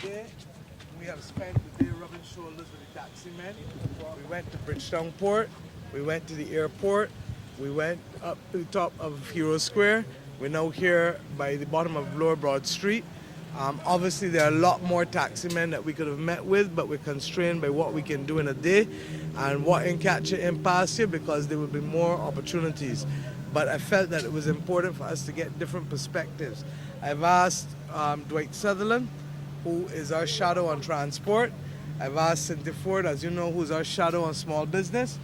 Today, we have spent the day rubbing shoulders with the taxi men. We went to Bridgetown Port, we went to the airport, we went up to the top of Hero Square. We're now here by the bottom of Lower Broad Street. Obviously, there are a lot more taxi men that we could have met with, but we're constrained by what we can do in a day and what in catch it in past here because there will be more opportunities. But I felt that it was important for us to get different perspectives. I've asked Dwight Sutherland, who is our shadow on transport. I've asked Cynthia Forde, as you know, who's our shadow on small business.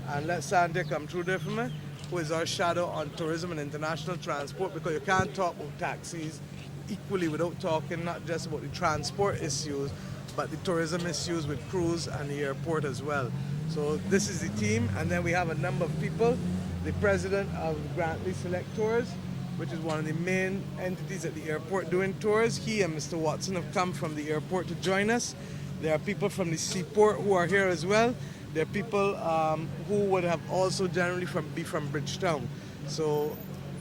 And let Santia come through there for me, who is our shadow on tourism and international transport, because you can't talk about taxis equally without talking not just about the transport issues, but the tourism issues with cruise and the airport as well. So this is the team, and then we have a number of people. The president of Grantley Select Tours, which is one of the main entities at the airport doing tours. He and Mr. Watson have come from the airport to join us. There are people from the seaport who are here as well. There are people who would have also generally be from Bridgetown. So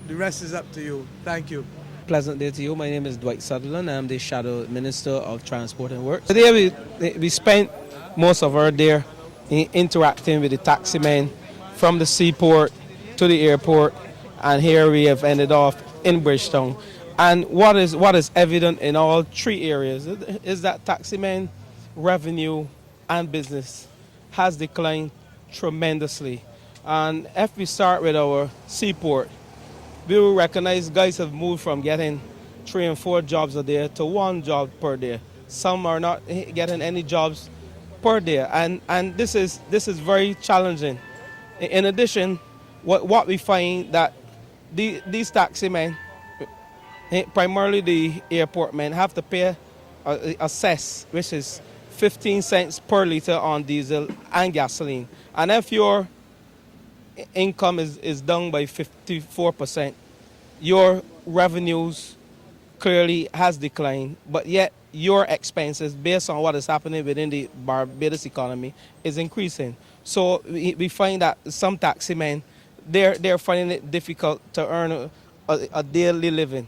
the rest is up to you. Thank you. Pleasant day to you. My name is Dwight Sutherland. I'm the Shadow Minister of Transport and Works. Today we spent most of our day interacting with the taxi men from the seaport to the airport, and here we have ended off in Bridgetown. And what is evident in all three areas is that taxi men revenue and business has declined tremendously. And if we start with our seaport, we will recognize guys have moved from getting 3 and 4 jobs a day to 1 job per day. Some are not getting any jobs per day, and this is very challenging. In addition, what we find that these taxi men, primarily the airport men, have to pay a cess, which is 15 cents per litre on diesel and gasoline. And if your income is down by 54%, your revenues clearly has declined, but yet your expenses, based on what is happening within the Barbados economy, is increasing. So we find that some taxi men, they're finding it difficult to earn a daily living,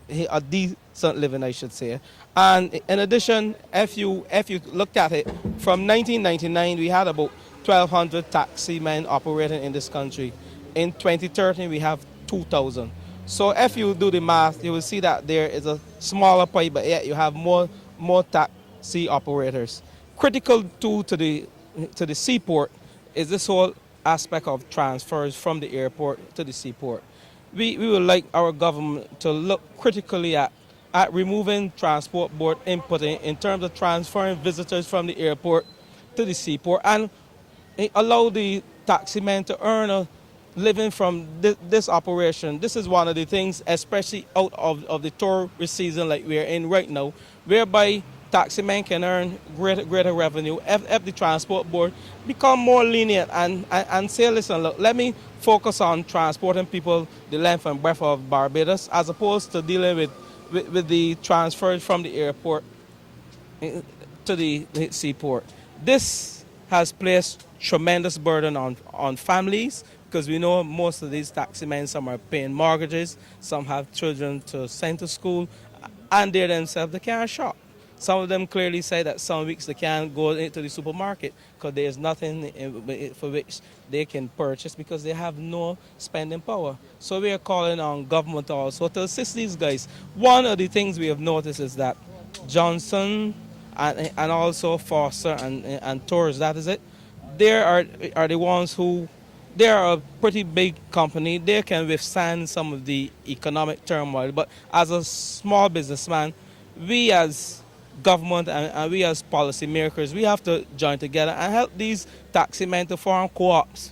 a decent living, I should say. And in addition, if you looked at it, from 1999 we had about 1,200 taxi men operating in this country. In 2013 we have 2,000. So if you do the math, you will see that there is a smaller pie, but yet you have more taxi operators. Critical too to the seaport is this whole aspect of transfers from the airport to the seaport. We would like our government to look critically at removing transport board input in terms of transferring visitors from the airport to the seaport and allow the taxi men to earn a living from this operation. This is one of the things, especially out of the tourist season like we're in right now, whereby taxi men can earn greater revenue if the transport board become more lenient and say, listen, look, let me focus on transporting people the length and breadth of Barbados as opposed to dealing with the transfers from the airport to the seaport. This has placed tremendous burden on families, because we know most of these taxi men, some are paying mortgages, some have children to send to school, and they themselves, they can't shop. Some of them clearly say that some weeks they can't go into the supermarket because there's nothing for which they can purchase because they have no spending power. So we are calling on government also to assist these guys. One of the things we have noticed is that Johnson and also Foster and Tours, that is it, they are the ones who, they are a pretty big company. They can withstand some of the economic turmoil. But as a small businessman, we as government and we as policy makers, we have to join together and help these taxi men to form co-ops,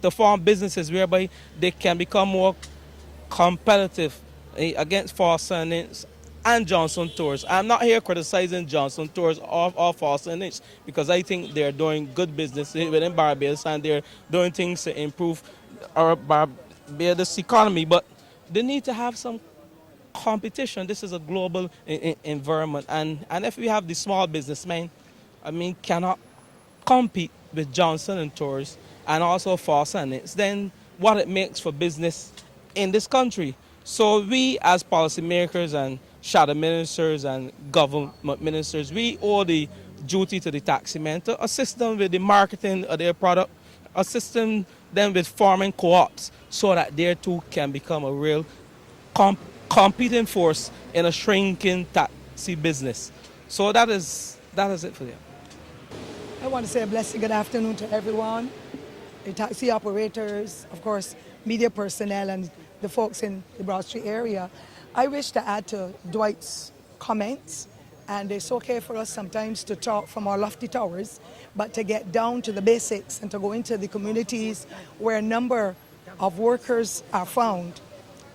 to form businesses whereby they can become more competitive against Foster and Johnson Tours. I'm not here criticizing Johnson Tours or Foster and Inch, because I think they're doing good business within Barbados and they're doing things to improve our Barbados economy, but they need to have some competition. This is a global environment, and if we have the small businessmen, cannot compete with Johnson and Tours and also Foster and Inch, then what it makes for business in this country. So we as policymakers and shadow ministers and government ministers, we owe the duty to the taxi men to assist them with the marketing of their product, assisting them with forming co-ops so that they too can become a real competing force in a shrinking taxi business. So that is it for them. I want to say a blessed good afternoon to everyone, the taxi operators, of course, media personnel and the folks in the Broad Street area. I wish to add to Dwight's comments, and it's okay for us sometimes to talk from our lofty towers, but to get down to the basics and to go into the communities where a number of workers are found,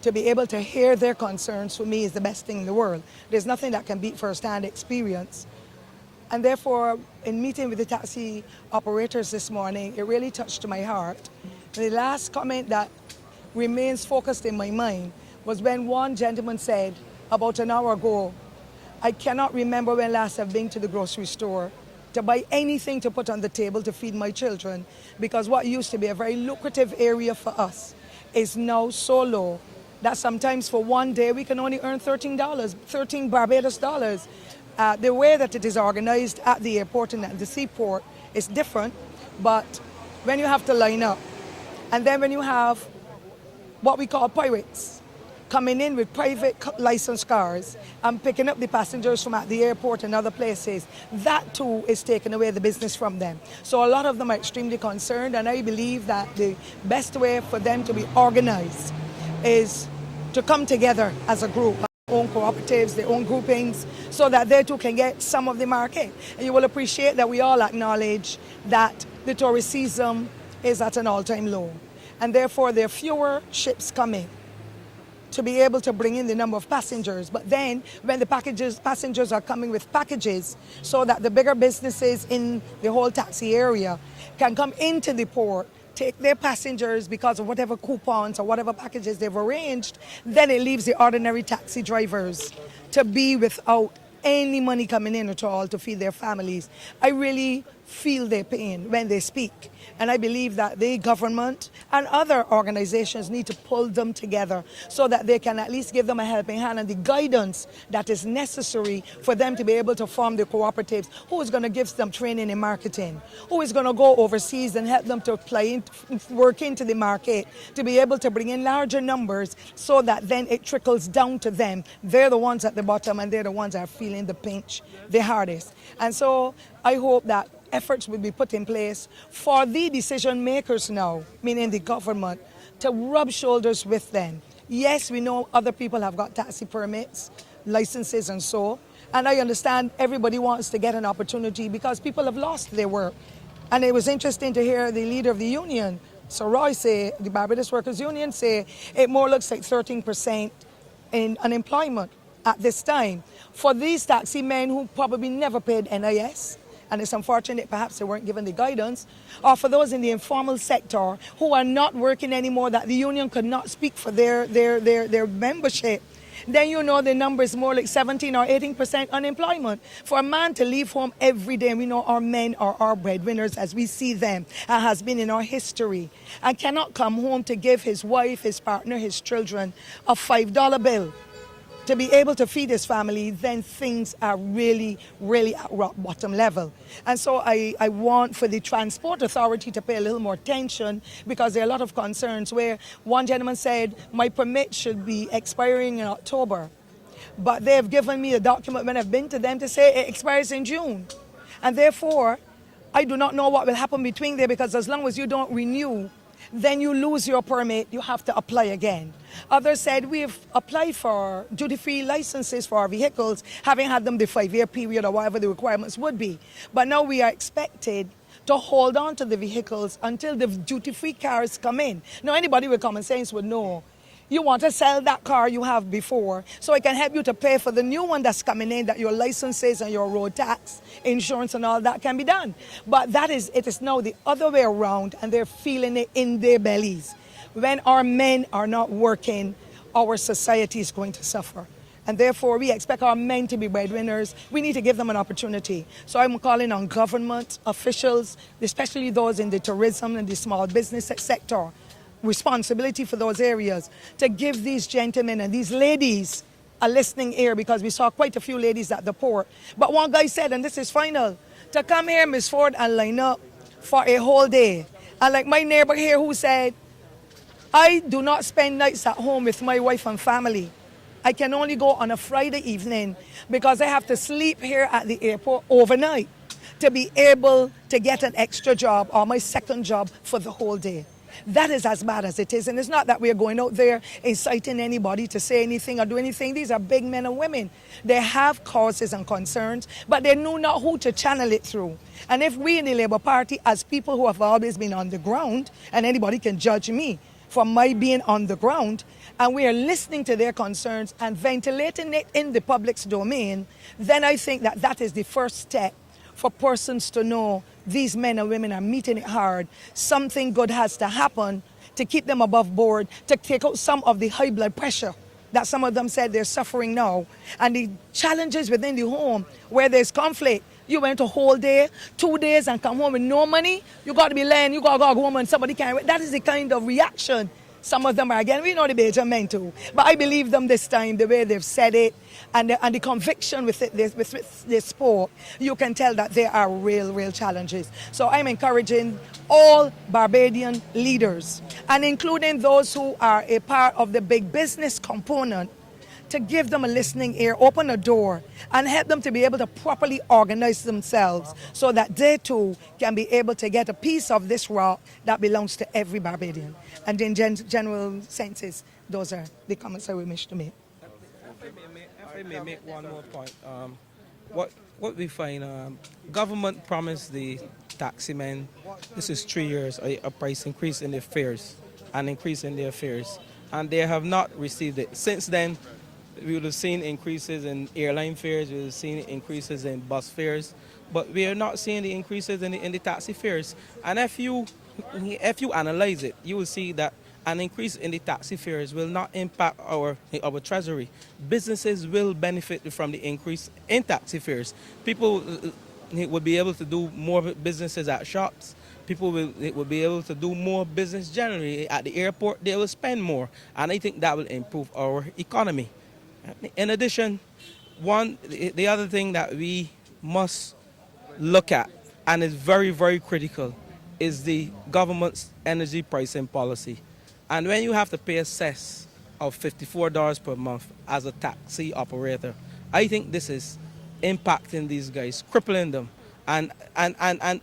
to be able to hear their concerns, for me, is the best thing in the world. There's nothing that can beat first-hand experience. And therefore, in meeting with the taxi operators this morning, it really touched my heart. The last comment that remains focused in my mind was when one gentleman said about an hour ago, I cannot remember when last I've been to the grocery store to buy anything to put on the table to feed my children, because what used to be a very lucrative area for us is now so low that sometimes for one day we can only earn $13 Barbados dollars. The way that it is organized at the airport and at the seaport is different, but when you have to line up, and then when you have what we call pirates coming in with private licensed cars and picking up the passengers from at the airport and other places, that too is taking away the business from them. So a lot of them are extremely concerned, and I believe that the best way for them to be organized is to come together as a group, their own cooperatives, their own groupings, so that they too can get some of the market. And you will appreciate that we all acknowledge that the tourist season is at an all-time low, and therefore there are fewer ships coming to be able to bring in the number of passengers. But then when the passengers are coming with packages, so that the bigger businesses in the whole taxi area can come into the port, take their passengers because of whatever coupons or whatever packages they've arranged, then it leaves the ordinary taxi drivers to be without any money coming in at all to feed their families. I really feel their pain when they speak, and I believe that the government and other organizations need to pull them together so that they can at least give them a helping hand and the guidance that is necessary for them to be able to form the cooperatives. Who is going to give them training in marketing? Who is going to go overseas and help them to work into the market to be able to bring in larger numbers so that then it trickles down to them? They're the ones at the bottom, and they're the ones that are feeling the pinch the hardest. And so I hope that efforts will be put in place for the decision makers now, meaning the government, to rub shoulders with them. Yes, we know other people have got taxi permits, licenses and so, and I understand everybody wants to get an opportunity because people have lost their work. And it was interesting to hear the leader of the union, Sir Roy, say, the Barbados Workers Union, say it more looks like 13% in unemployment at this time for these taxi men who probably never paid NIS. And it's unfortunate perhaps they weren't given the guidance, or for those in the informal sector who are not working anymore, that the union could not speak for their membership. Then you know the number is more like 17 or 18% unemployment. For a man to leave home every day, and we know our men are our breadwinners as we see them, and has been in our history, and cannot come home to give his wife, his partner, his children a $5 bill to be able to feed his family, then things are really, really at rock bottom level. And so I want for the Transport Authority to pay a little more attention, because there are a lot of concerns where one gentleman said, my permit should be expiring in October, but they've given me a document when I've been to them to say it expires in June. And therefore, I do not know what will happen between there, because as long as you don't renew, then you lose your permit, you have to apply again. Others said we've applied for duty-free licenses for our vehicles, having had them the 5-year period or whatever the requirements would be. But now we are expected to hold on to the vehicles until the duty-free cars come in. Now anybody with common sense would know you want to sell that car you have before, so it can help you to pay for the new one that's coming in, that your licenses and your road tax, insurance and all that can be done. But it is now the other way around, and they're feeling it in their bellies. When our men are not working, our society is going to suffer. And therefore, we expect our men to be breadwinners. We need to give them an opportunity. So I'm calling on government officials, especially those in the tourism and the small business sector, responsibility for those areas, to give these gentlemen and these ladies a listening ear because we saw quite a few ladies at the port. But one guy said, and this is final, to come here, Miss Forde, and line up for a whole day. And like my neighbor here who said, I do not spend nights at home with my wife and family. I can only go on a Friday evening because I have to sleep here at the airport overnight to be able to get an extra job or my second job for the whole day. That is as bad as it is. And it's not that we're going out there inciting anybody to say anything or do anything. These are big men and women. They have causes and concerns, but they know not who to channel it through. And if we in the Labour Party, as people who have always been on the ground, and anybody can judge me for my being on the ground, and we are listening to their concerns and ventilating it in the public's domain, then I think that that is the first step for persons to know these men and women are meeting it hard. Something good has to happen to keep them above board, to take out some of the high blood pressure that some of them said they're suffering now. And the challenges within the home where there's conflict. You went a whole day, 2 days, and come home with no money. You got to be laying, you got to go home and somebody can't. That is the kind of reaction some of them are again. We know the Belgian men too. But I believe them this time, the way they've said it, and the conviction with it, with this sport, you can tell that there are real challenges. So I'm encouraging all Barbadian leaders, and including those who are a part of the big business component, to give them a listening ear, open a door, and help them to be able to properly organize themselves so that they too can be able to get a piece of this rock that belongs to every Barbadian. And in general senses, those are the comments I wish to make. If I may make one more point. What we find, government promised the taxi men, this is 3 years, a price increase in their fares, an increase in their fares, and they have not received it. Since then, we would have seen increases in airline fares, we would have seen increases in bus fares, but we are not seeing the increases in the taxi fares. And if you analyze it, you will see that an increase in the taxi fares will not impact our treasury. Businesses will benefit from the increase in taxi fares. People will be able to do more businesses at shops. People will be able to do more business generally. At the airport, they will spend more. And I think that will improve our economy. In addition, the other thing that we must look at, and is very critical, is the government's energy pricing policy. And when you have to pay a cess of $54 per month as a taxi operator, I think this is impacting these guys, crippling them. And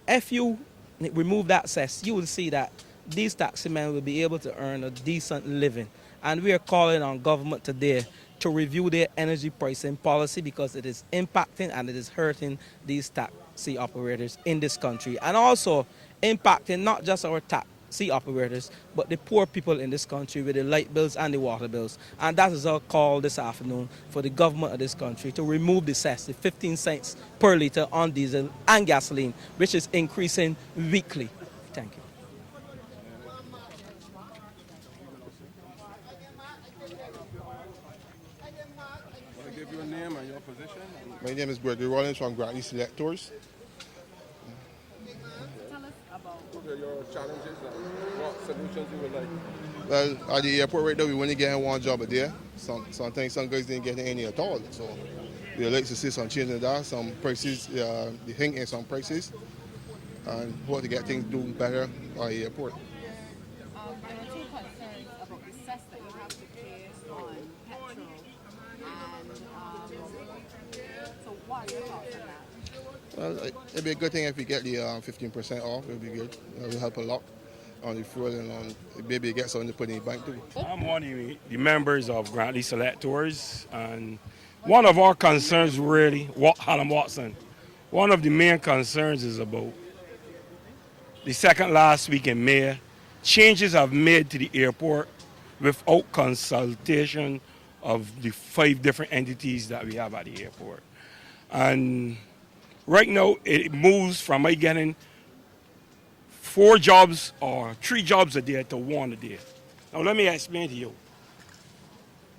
if you remove that cess, you will see that these taxi men will be able to earn a decent living. And we are calling on government today to review their energy pricing policy because it is impacting and it is hurting these taxi operators in this country, and also impacting not just our taxi operators but the poor people in this country with the light bills and the water bills. And that is our call this afternoon for the government of this country to remove the cess, the 15 cents per litre on diesel and gasoline, which is increasing weekly. Thank you. Give your name and your position. My name is Gregory Rollins from Grantley Selectors. Tell us about what are your challenges and what solutions you would like. Well, at the airport right now, we only getting one job a day. Sometimes some guys didn't get any at all. So we would like to see some change in that, some prices, the hang in some prices, and hope to get things doing better at the airport. There are two concerns about the cess that you have to pay on petrol, and so what are your thoughts on that? Well, it'd be a good thing if we get the 15% off. It would be good. It will help a lot on the fuel and on maybe get something to put in the bank too. I'm one of the members of Grantley Selectors, and one of our concerns really, Hallam Watson, one of the main concerns is about the second last week in May. Changes have made to the airport without consultation of the 5 different entities that we have at the airport. And right now it moves from my getting 4 jobs or 3 jobs a day to 1 a day. Now let me explain to you.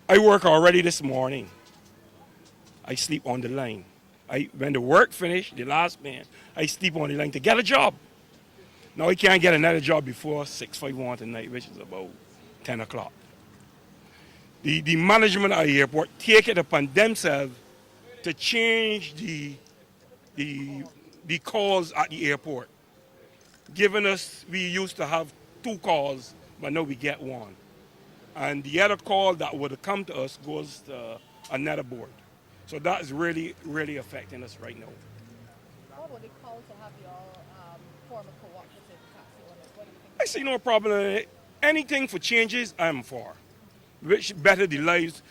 I work already this morning. I sleep on the line. When the work finished, the last man, I sleep on the line to get a job. Now I can't get another job before 6:51 tonight, which is about 10 o'clock. the management of the airport take it upon themselves to change the calls at the airport. Given us, we used to have 2 calls, but now we get 1. And the other call that would have come to us goes to another board. So that is really, really affecting us right now. What would it call to have your form a cooperative taxi owners? What do you think? I see no problem in it. Anything for changes, I'm for. Which better the lives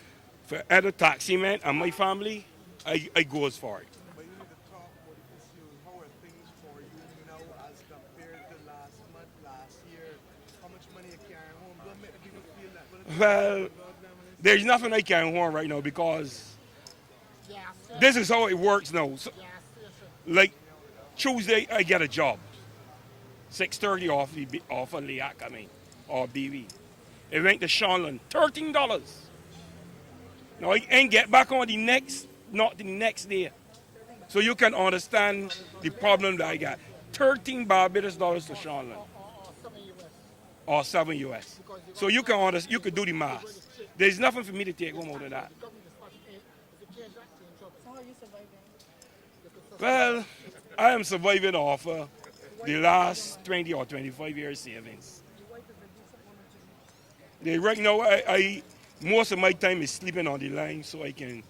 for other taximen and my family, I go as far. But you need to talk about the issues. How are things for you now as compared to last month, last year? How much money you carry home? Don't make the people feel that. Well, there's nothing I can hold right now because this is how it works now. So, like Tuesday, I get a job. 6:30 off of Liac, or BV. It went to Seanland, $13. Now I ain't get back on not the next day. So you can understand the problem that I got. 13 Barbados dollars to Seanland. Or 7 US. So you could do the math. There's nothing for me to take home out of that. So how are you surviving? Well, I am surviving off the last 20 or 25 years savings. Right now, I most of my time is sleeping on the line so I can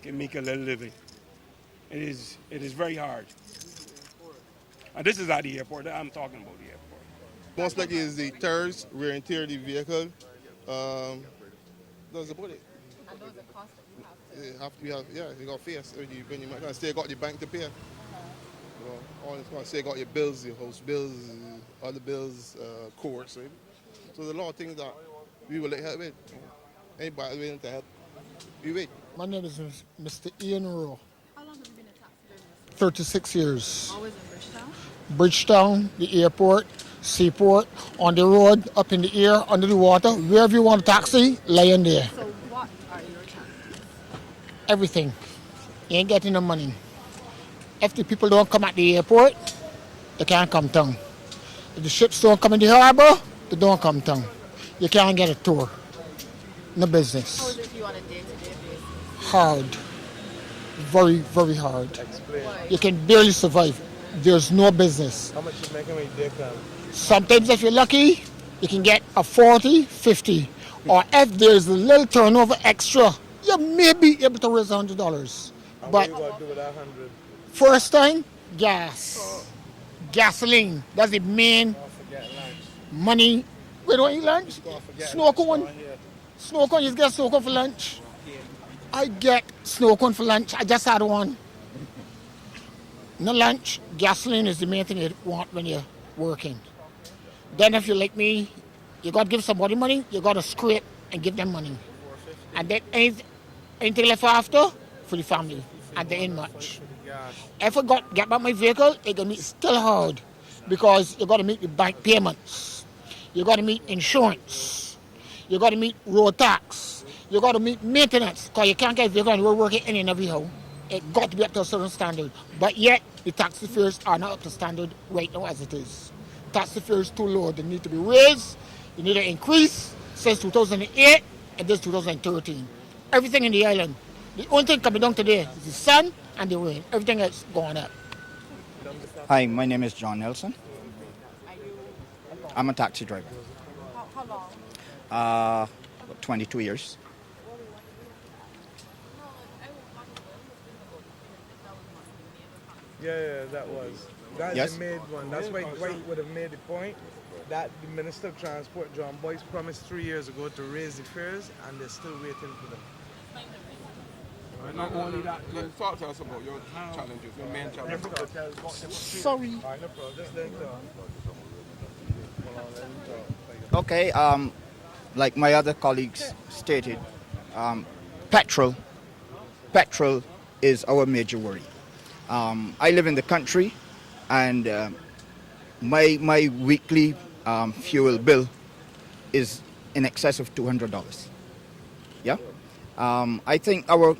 make a little living. It is very hard. And this is at the airport. I'm talking about the airport. Most likely is the tires, wear and tear of the vehicle. That's about it. And those are costs that you have to. You got to face when you might still got the bank to pay. All it's going to say got your bills, your house bills, other bills, courts. Right? So there's a lot of things that we will help with. Anybody willing to help, we wait. My name is Mr. Ian Rowe. How long have you been in taxi business? 36 years. Always in Bridgetown? Bridgetown, the airport, seaport, on the road, up in the air, under the water, wherever you want a taxi, lay in there. So what are your taxis? Everything. You ain't getting no money. If the people don't come at the airport, they can't come down. If the ships don't come in the harbor, they don't come down. You can't get a tour. No business. How is it you on a day-to-day basis? Hard. Very, very hard. Why? You can barely survive. There's no business. How much you making when you day come? Sometimes if you're lucky, you can get a 40, 50. Or if there's a little turnover extra, you may be able to raise $100. And But what you going to do with that 100? first time, gas. Gasoline. That's the main Forget lunch. money. We don't eat lunch. Forget Snow cone. here. Snow cone, you get snow cone for lunch. I get snow cone for lunch. I just had one. No lunch. Gasoline is the main thing you want when you're working. Then if you like me, you got to give somebody money, you got to scrape and give them money. And then anything left after, for the family. And there ain't much. If I get back my vehicle, it's going to be still hard because you got to make the bank payments. You got to meet insurance. You got to meet road tax. You got to meet maintenance because you can't get a vehicle and we're working in and every how. It got to be up to a certain standard. But yet, the taxi fares are not up to standard right now as it is. Taxi fares too low. They need to be raised. They need to increase since 2008 and this 2013. Everything in the island. The only thing coming down today is the sun and the rain. Everything else going up. Hi, my name is John Nelson. Are you, I'm a taxi driver. how long? 22 years. Yeah, that was. That's Yes. the made one. That's why Dwight would have made the point that the Minister of Transport, John Boyce, promised 3 years ago to raise the fares, and they're still waiting for them. Not only that, talk to us about your challenges, your main challenges. Sorry. All right, no problem. Just let it go. Okay, like my other colleagues stated, petrol is our major worry. I live in the country, and my weekly fuel bill is in excess of $200. Yeah, I think our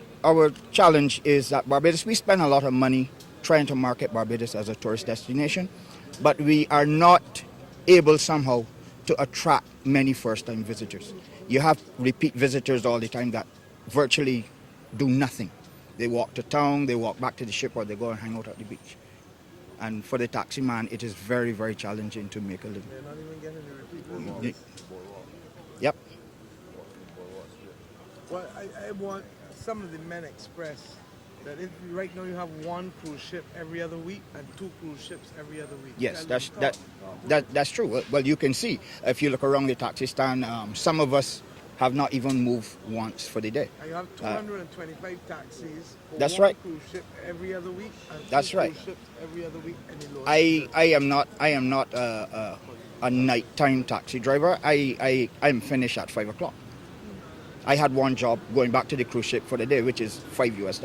challenge is that Barbados, we spend a lot of money trying to market Barbados as a tourist destination, but we are not able somehow to attract many first-time visitors. You have repeat visitors all the time that virtually do nothing. They walk to town, they walk back to the ship, or they go and hang out at the beach. And for the taxi man, it is very, very challenging to make a living. They're not even getting the repeat visitors. Yep. Well, I want some of the men express that if right now you have one cruise ship every other week and 2 cruise ships every other week. Yes, that's true. Well, you can see if you look around the taxi stand, some of us have not even moved once for the day. And you have 225 taxis for that's one right. cruise ship every other week and 2 that's right. cruise ships every other week. I am not a nighttime taxi driver. I'm finished at 5 o'clock. I had one job going back to the cruise ship for the day, which is $5 US.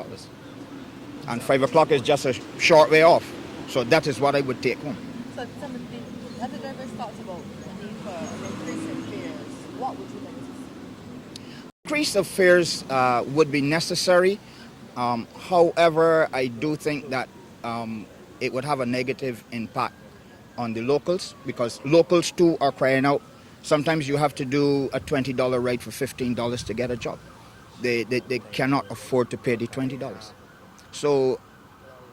And 5 o'clock is just a short way off. So that is what I would take home. So some of the other drivers talked about the need for an increase in fares. What would you like to see? Increase of fares would be necessary. However, I do think that it would have a negative impact on the locals, because locals too are crying out. Sometimes you have to do a $20 ride for $15 to get a job. They cannot afford to pay the $20. So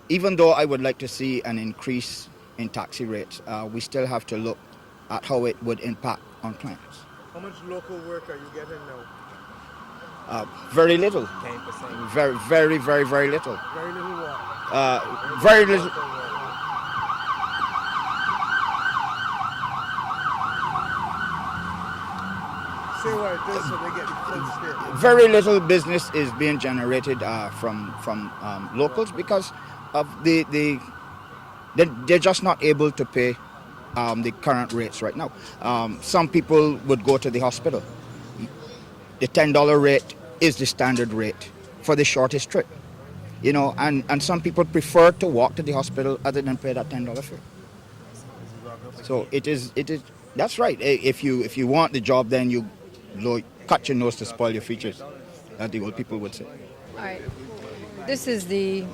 even though I would like to see an increase in taxi rates, we still have to look at how it would impact on clients. How much local work are you getting now? Very little. 10%. Very, very, very, very little. Very little what? Very little. Say what it is so they get the full state. Very little business is being generated from locals because of they're just not able to pay the current rates right now. Some people would go to the hospital. The $10 rate is the standard rate for the shortest trip, you know, and some people prefer to walk to the hospital other than pay that $10 fare. So it is. That's right. If you want the job, then you cut your nose to spoil your features, as the old people would say. All right. This is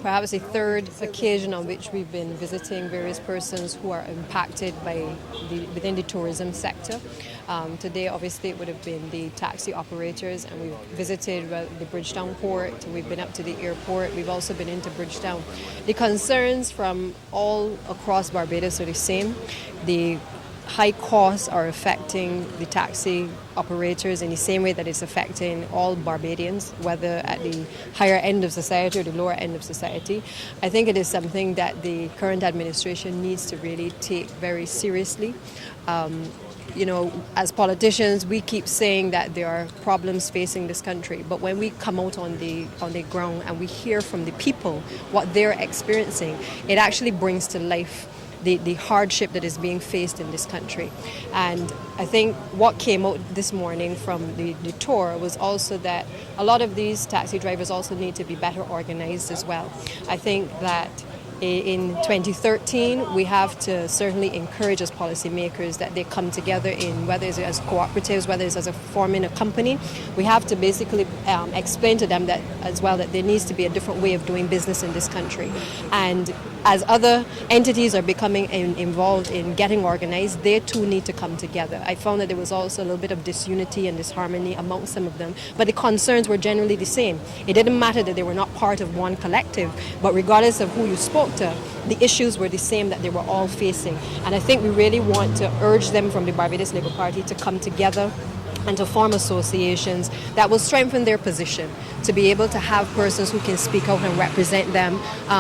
perhaps the third occasion on which we've been visiting various persons who are impacted within the tourism sector. Today, obviously, it would have been the taxi operators, and we've visited the Bridgetown port. We've been up to the airport. We've also been into Bridgetown. The concerns from all across Barbados are the same. The high costs are affecting the taxi operators in the same way that it's affecting all Barbadians, whether at the higher end of society or the lower end of society. I think it is something that the current administration needs to really take very seriously. You know, as politicians, we keep saying that there are problems facing this country, but when we come out on the ground and we hear from the people what they're experiencing, it actually brings to life the hardship that is being faced in this country. And I think what came out this morning from the tour was also that a lot of these taxi drivers also need to be better organized as well. I think that in 2013, we have to certainly encourage as policymakers that they come together in, whether it's as cooperatives, whether it's as forming a company. We have to basically explain to them that as well that there needs to be a different way of doing business in this country. And as other entities are becoming involved in getting organized, they too need to come together. I found that there was also a little bit of disunity and disharmony among some of them, but the concerns were generally the same. It didn't matter that they were not part of one collective, but regardless of who you spoke to, the issues were the same that they were all facing. And I think we really want to urge them from the Barbados Labour Party to come together and to form associations that will strengthen their position, to be able to have persons who can speak out and represent them,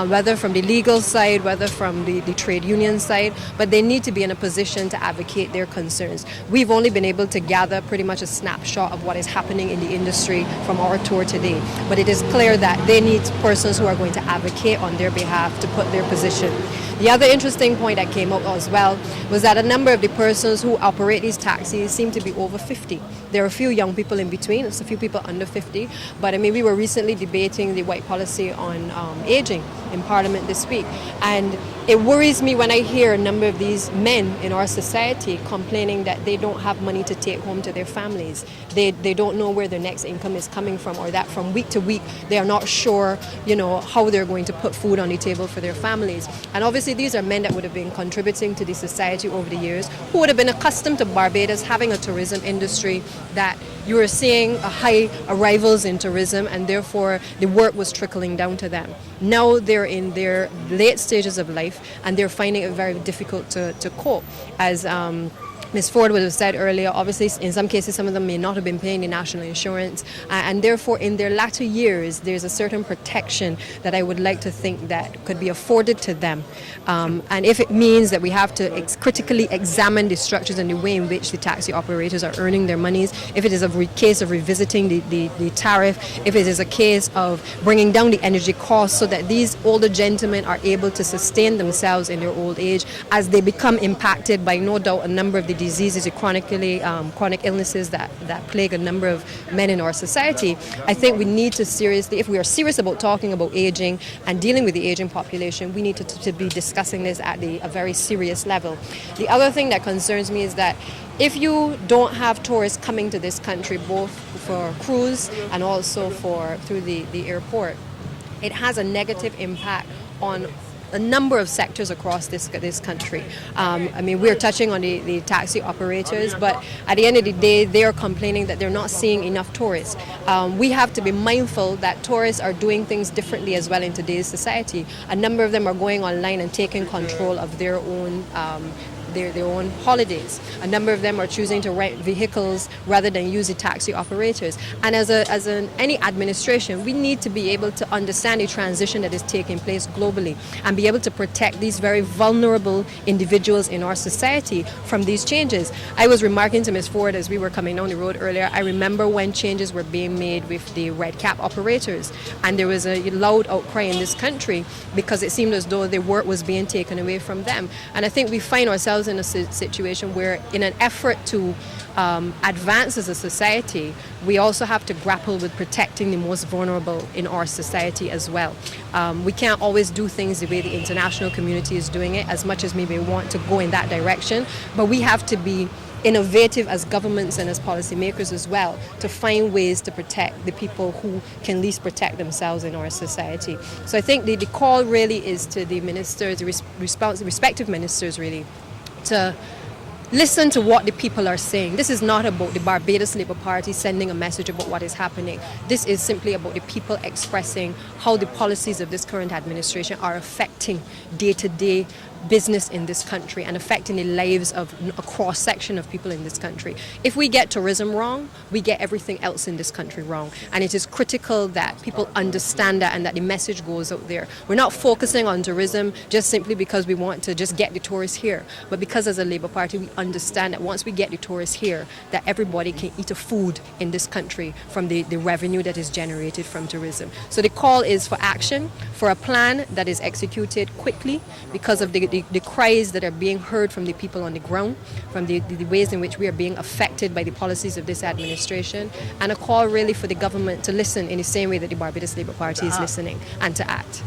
whether from the legal side, whether from the trade union side, but they need to be in a position to advocate their concerns. We've only been able to gather pretty much a snapshot of what is happening in the industry from our tour today, but it is clear that they need persons who are going to advocate on their behalf to put their position. The other interesting point that came up as well was that a number of the persons who operate these taxis seem to be over 50. There are a few young people in between. There's a few people under 50. But I mean, we were recently debating the white policy on aging in Parliament this week. And it worries me when I hear a number of these men in our society complaining that they don't have money to take home to their families. They don't know where their next income is coming from, or that from week to week they are not sure, how they're going to put food on the table for their families. And obviously these are men that would have been contributing to the society over the years, who would have been accustomed to Barbados having a tourism industry that you were seeing a high arrivals in tourism, and therefore the work was trickling down to them. Now they're in their late stages of life and they're finding it very difficult to cope. As Ms. Forde would have said earlier, obviously in some cases some of them may not have been paying the national insurance, and therefore in their latter years there's a certain protection that I would like to think that could be afforded to them. And if it means that we have to critically examine the structures and the way in which the taxi operators are earning their monies, if it is a case of revisiting the tariff, if it is a case of bringing down the energy costs so that these older gentlemen are able to sustain themselves in their old age as they become impacted by, no doubt, a number of the diseases, the chronic illnesses that plague a number of men in our society. I think we need to seriously, if we are serious about talking about aging and dealing with the aging population, we need to be discussing this at a very serious level. The other thing that concerns me is that if you don't have tourists coming to this country, both for cruise and also through the airport, it has a negative impact on a number of sectors across this country. I mean, we're touching on the taxi operators, but at the end of the day, they are complaining that they're not seeing enough tourists. We have to be mindful that tourists are doing things differently as well in today's society. A number of them are going online and taking control of their own their own holidays. A number of them are choosing to rent vehicles rather than use the taxi operators. And as any administration, we need to be able to understand the transition that is taking place globally and be able to protect these very vulnerable individuals in our society from these changes. I was remarking to Ms. Forde as we were coming down the road earlier, I remember when changes were being made with the red cap operators, and there was a loud outcry in this country because it seemed as though their work was being taken away from them. And I think we find ourselves in a situation where, in an effort to advance as a society, we also have to grapple with protecting the most vulnerable in our society as well. We can't always do things the way the international community is doing it, as much as maybe we want to go in that direction, but we have to be innovative as governments and as policymakers as well to find ways to protect the people who can least protect themselves in our society. So I think the call really is to the ministers, the respective ministers really, to listen to what the people are saying. This is not about the Barbados Labour Party sending a message about what is happening. This is simply about the people expressing how the policies of this current administration are affecting day-to-day business in this country and affecting the lives of a cross-section of people in this country. If we get tourism wrong, we get everything else in this country wrong. And it is critical that people understand that and that the message goes out there. We're not focusing on tourism just simply because we want to just get the tourists here, but because as a Labour Party we understand that once we get the tourists here, that everybody can eat a food in this country from the revenue that is generated from tourism. So the call is for action, for a plan that is executed quickly because of the cries that are being heard from the people on the ground, from the ways in which we are being affected by the policies of this administration, and a call really for the government to listen in the same way that the Barbados Labour Party is listening and to act.